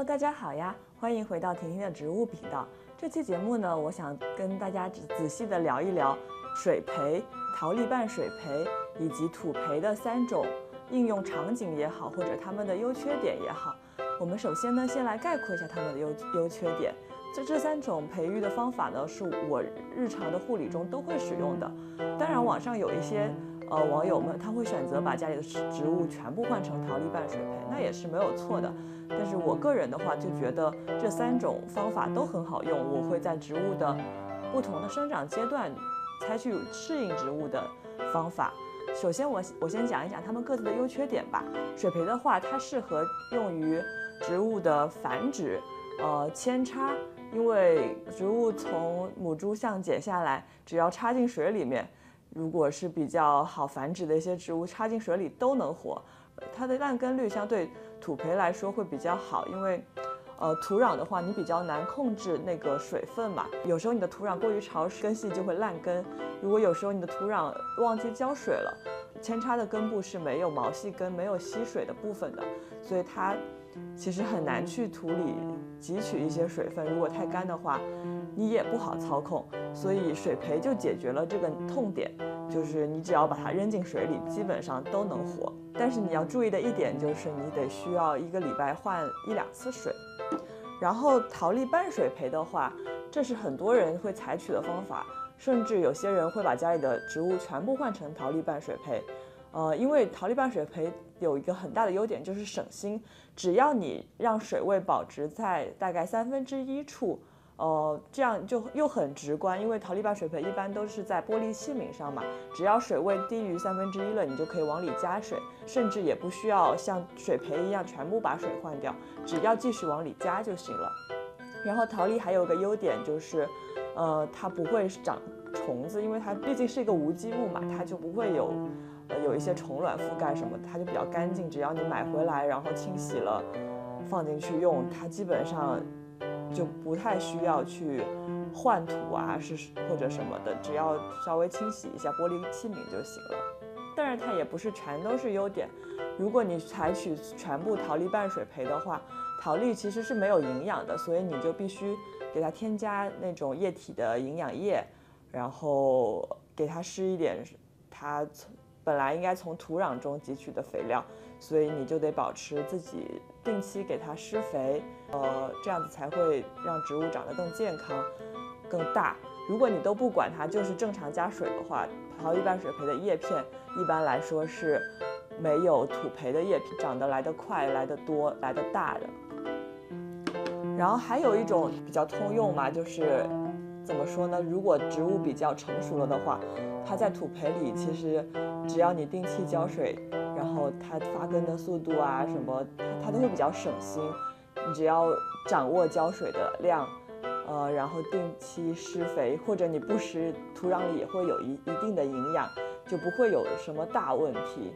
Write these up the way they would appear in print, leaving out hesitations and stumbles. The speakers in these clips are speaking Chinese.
Hello， 大家好呀，欢迎回到婷婷的植物频道。这期节目呢，我想跟大家仔细的聊一聊水培、陶粒瓣水培以及土培的3种应用场景也好，或者它们的优缺点也好。我们首先呢，先来概括一下它们的优缺点。这3种培育的方法呢，是我日常的护理中都会使用的。当然，网上有一些网友们他会选择把家里的植物全部换成陶粒瓣水培，那也是没有错的。但是我个人的话就觉得这3种方法都很好用，我会在植物的不同的生长阶段采取适应植物的方法。首先我先讲一讲它们各自的优缺点吧。水培的话，它适合用于植物的繁殖、扦插，因为植物从母株相剪下来，只要插进水里面，如果是比较好繁殖的一些植物，插进水里都能活。它的烂根率相对土培来说会比较好，因为土壤的话你比较难控制那个水分嘛，有时候你的土壤过于潮湿，根系就会烂根。如果有时候你的土壤忘记浇水了，扦插的根部是没有毛细根、没有吸水的部分的，所以它其实很难去土里汲取一些水分。如果太干的话，你也不好操控，所以水培就解决了这个痛点，就是你只要把它扔进水里，基本上都能活。但是你要注意的一点就是，你得需要1个礼拜换1-2次水。然后陶粒瓣水培的话，这是很多人会采取的方法，甚至有些人会把家里的植物全部换成陶粒瓣水培。因为陶粒瓣水培有一个很大的优点，就是省心。只要你让水位保持在大概1/3处，这样就又很直观。因为陶粒瓣水培一般都是在玻璃器皿上嘛，只要水位低于1/3了，你就可以往里加水，甚至也不需要像水培一样全部把水换掉，只要继续往里加就行了。然后陶粒还有个优点就是，它不会长虫子，因为它毕竟是一个无机物嘛，它就不会有一些虫卵覆盖什么，它就比较干净。只要你买回来，然后清洗了，放进去用，它基本上就不太需要去换土啊，或者什么的，只要稍微清洗一下玻璃器皿就行了。当然，它也不是全都是优点。如果你采取全部陶粒瓣水培的话，陶粒其实是没有营养的，所以你就必须给它添加那种液体的营养液，然后给它施一点它本来应该从土壤中汲取的肥料，所以你就得保持自己定期给它施肥，这样子才会让植物长得更健康、更大。如果你都不管它，就是正常加水的话，陶粒瓣水培的叶片一般来说是没有土培的叶片长得来得快、来得多、来得大的。然后还有一种比较通用嘛，就是怎么说呢？如果植物比较成熟了的话，它在土培里其实只要你定期浇水，然后它发根的速度啊什么，它都会比较省心。你只要掌握浇水的量，然后定期施肥，或者你不施，土壤里也会有一定的营养，就不会有什么大问题。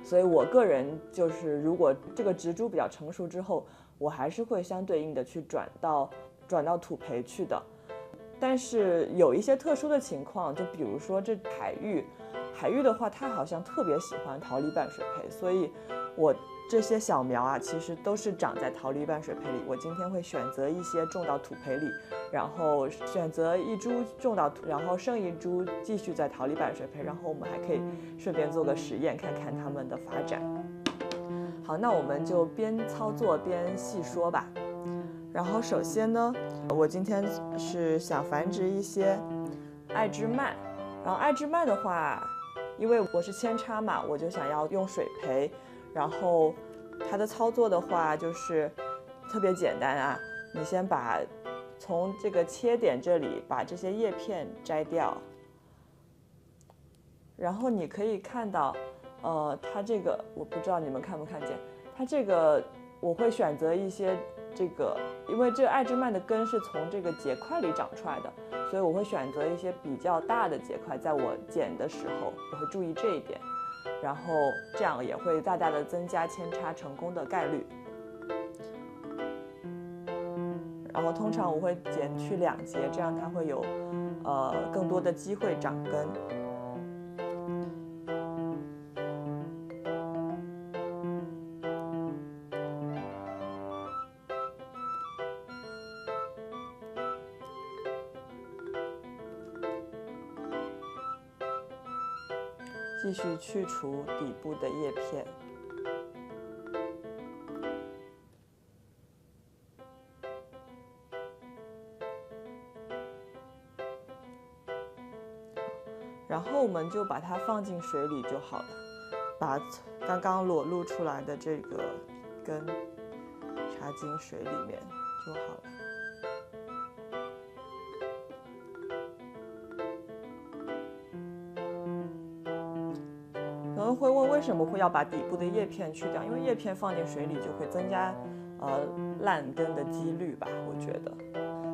所以我个人就是，如果这个植株比较成熟之后，我还是会相对应的去转到土培去的。但是有一些特殊的情况，就比如说这海芋的话，它好像特别喜欢陶粒瓣水培，所以我这些小苗啊，其实都是长在陶粒瓣水培里。我今天会选择一些种到土培里，然后选择1株种到土，然后剩1株继续在陶粒瓣水培，然后我们还可以顺便做个实验，看看它们的发展。好，那我们就边操作边细说吧。然后首先呢，我今天是想繁殖一些爱之蔓。然后爱之蔓的话，因为我是扦插嘛，我就想要用水培。然后它的操作的话就是特别简单啊，你先从这个切点这里把这些叶片摘掉，然后你可以看到，它这个我不知道你们看不看见，它这个我会选择一些这个，因为这爱之蔓的根是从这个结块里长出来的，所以我会选择一些比较大的结块，在我剪的时候我会注意这一点，然后这样也会大大的增加扦插成功的概率。然后通常我会剪去2节，这样它会有更多的机会长根。继续去除底部的叶片。然后我们就把它放进水里就好了，把刚刚裸露出来的这个根插进水里面就好了。有人会问为什么会要把底部的叶片去掉？因为叶片放进水里就会增加烂根的几率吧，我觉得。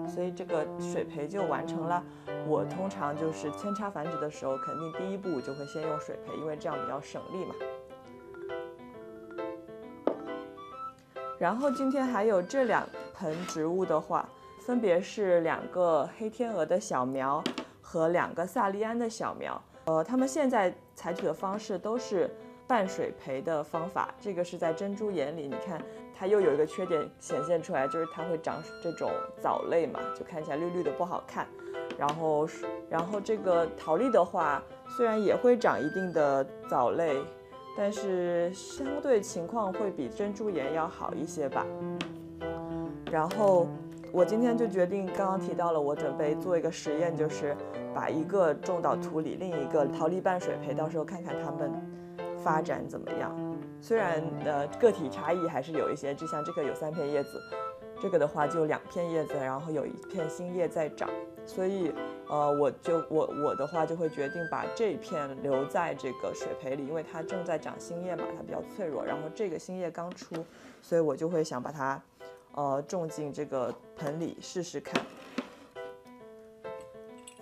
所以这个水培就完成了。我通常就是扦插繁殖的时候，肯定第一步就会先用水培，因为这样比较省力嘛。然后今天还有这2盆植物的话，分别是2个黑天鹅的小苗和2个萨利安的小苗。他们现在采取的方式都是半水培的方法。这个是在珍珠岩里，你看它又有一个缺点显现出来，就是它会长这种藻类嘛，就看起来绿绿的不好看。然后这个桃莉的话，虽然也会长一定的藻类，但是相对情况会比珍珠岩要好一些吧。然后我今天就决定，刚刚提到了，我准备做一个实验，就是把一个种到土里，另一个桃莉半水培，到时候看看它们发展怎么样。虽然个体差异还是有一些，就像这个有3片叶子，这个的话就2片叶子，然后有1片新叶在长。所以我的话就会决定把这一片留在这个水培里，因为它正在长新叶嘛，它比较脆弱。然后这个新叶刚出，所以我就会想把它种进这个盆里试试看。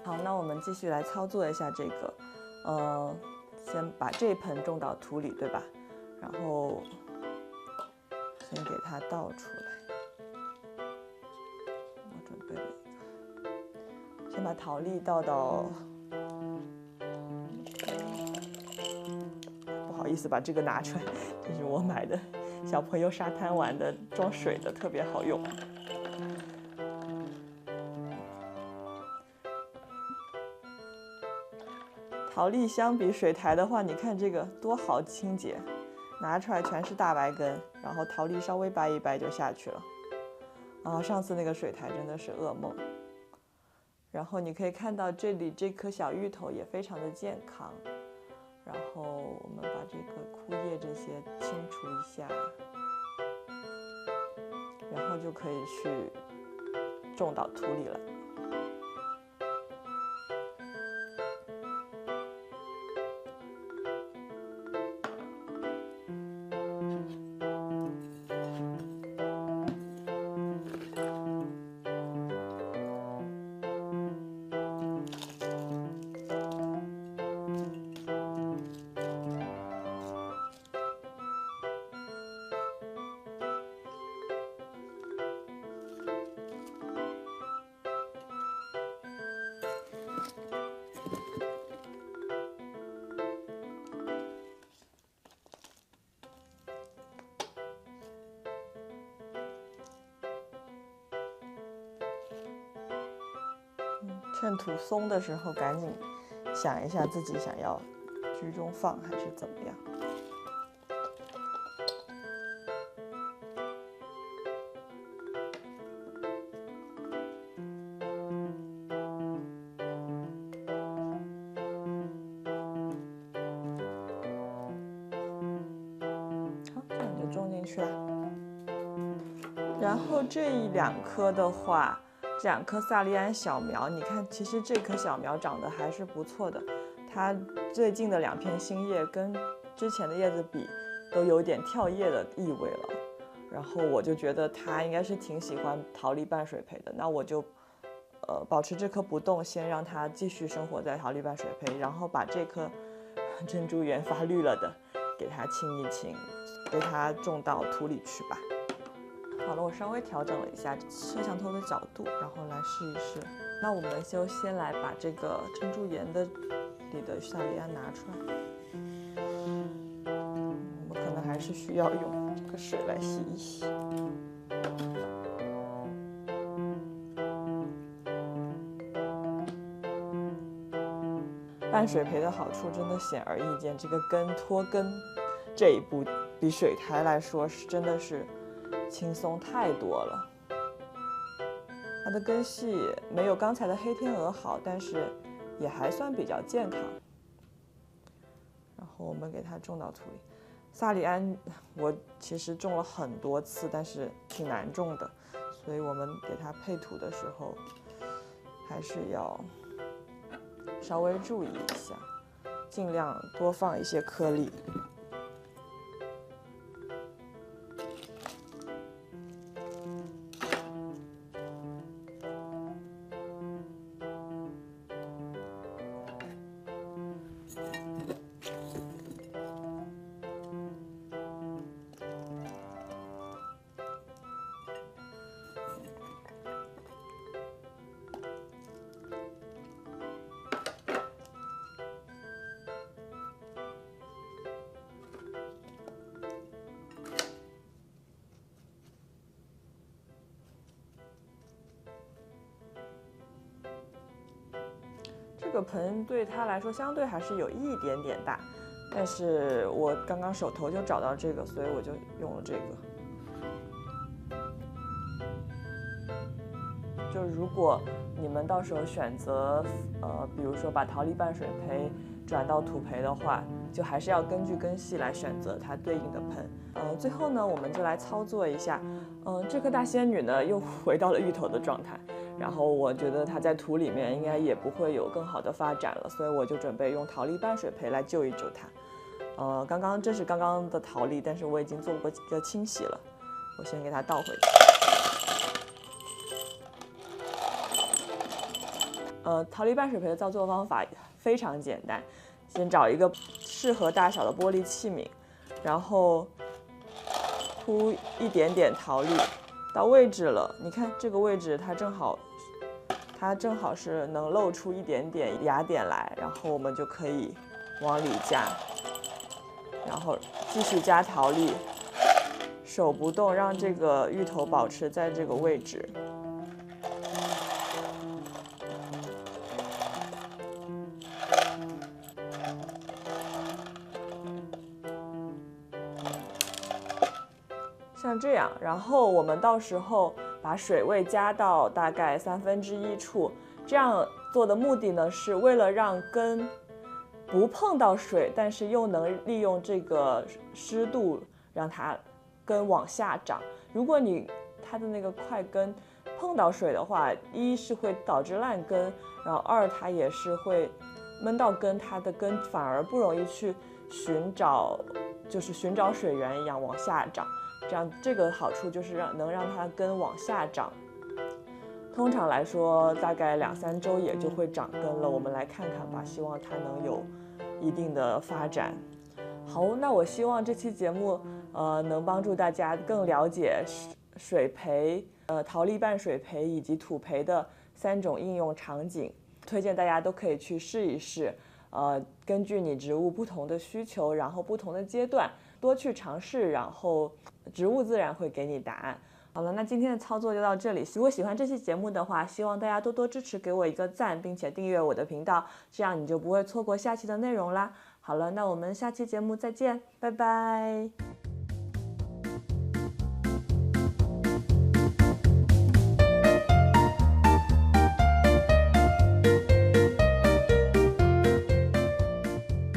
好，那我们继续来操作一下这个，先把这一盆种到土里，对吧？然后先给它倒出来。我准备了一个，先把桃莉倒到，不好意思把这个拿出来，这是我买的小朋友沙滩玩的装水的，特别好用。桃莉相比水苔的话，你看这个多好清洁，拿出来全是大白根，然后桃莉稍微掰一掰就下去了。上次那个水苔真的是噩梦。然后你可以看到这里这颗小芋头也非常的健康。然后我们把这个枯叶这些清除一下，然后就可以去种到土里了。趁土松的时候，赶紧想一下自己想要居中放还是怎么样。好，这样就种进去了。然后这2颗的话，这2颗萨利安小苗，你看，其实这颗小苗长得还是不错的。它最近的2片新叶跟之前的叶子比，都有点跳叶的意味了。然后我就觉得它应该是挺喜欢桃莉半水培的，那我就保持这颗不动，先让它继续生活在桃莉半水培，然后把这颗珍珠园发绿了的给它清一清，给它种到土里去吧。好了，我稍微调整了一下摄像头的角度，然后来试一试。那我们就先来把这个珍珠岩里的萨利安拿出来。我们可能还是需要用这个水来洗一洗。拌水培的好处真的显而易见，这个脱根这一步比水苔来说真的是轻松太多了。它的根系没有刚才的黑天鹅好，但是也还算比较健康。然后我们给它种到土里。萨里安我其实种了很多次，但是挺难种的，所以我们给它配土的时候还是要稍微注意一下，尽量多放一些颗粒。这个盆对它来说相对还是有一点点大，但是我刚刚手头就找到这个，所以我就用了这个。就如果你们到时候选择比如说把桃李拌水培转到土培的话，就还是要根据根系来选择它对应的盆。最后呢，我们就来操作一下。这颗大仙女呢又回到了芋头的状态，然后我觉得它在土里面应该也不会有更好的发展了，所以我就准备用桃李拌水培来救一救它。这是刚刚的桃李，但是我已经做过一个清洗了，我先给它倒回去。桃李拌水培的操作方法非常简单，先找一个适合大小的玻璃器皿，然后铺一点点桃粒，到位置了，你看这个位置它正好是能露出一点点芽点来，然后我们就可以往里加，然后继续加桃粒，手不动，让这个芋头保持在这个位置。像这样，然后我们到时候把水位加到大概1/3处，这样做的目的呢，是为了让根不碰到水，但是又能利用这个湿度让它根往下长。如果它的那个块根碰到水的话，一是会导致烂根，然后二它也是会闷到根，它的根反而不容易去寻找水源一样往下长。这个好处就是能让它根往下长，通常来说大概2-3周也就会长根了。我们来看看吧，希望它能有一定的发展。好，那我希望这期节目能帮助大家更了解水培、桃李拌水培以及土培的3种应用场景，推荐大家都可以去试一试。根据你植物不同的需求，然后不同的阶段多去尝试，然后植物自然会给你答案。好了，那今天的操作就到这里。如果喜欢这期节目的话，希望大家多多支持，给我一个赞，并且订阅我的频道，这样你就不会错过下期的内容啦。好了，那我们下期节目再见，拜拜。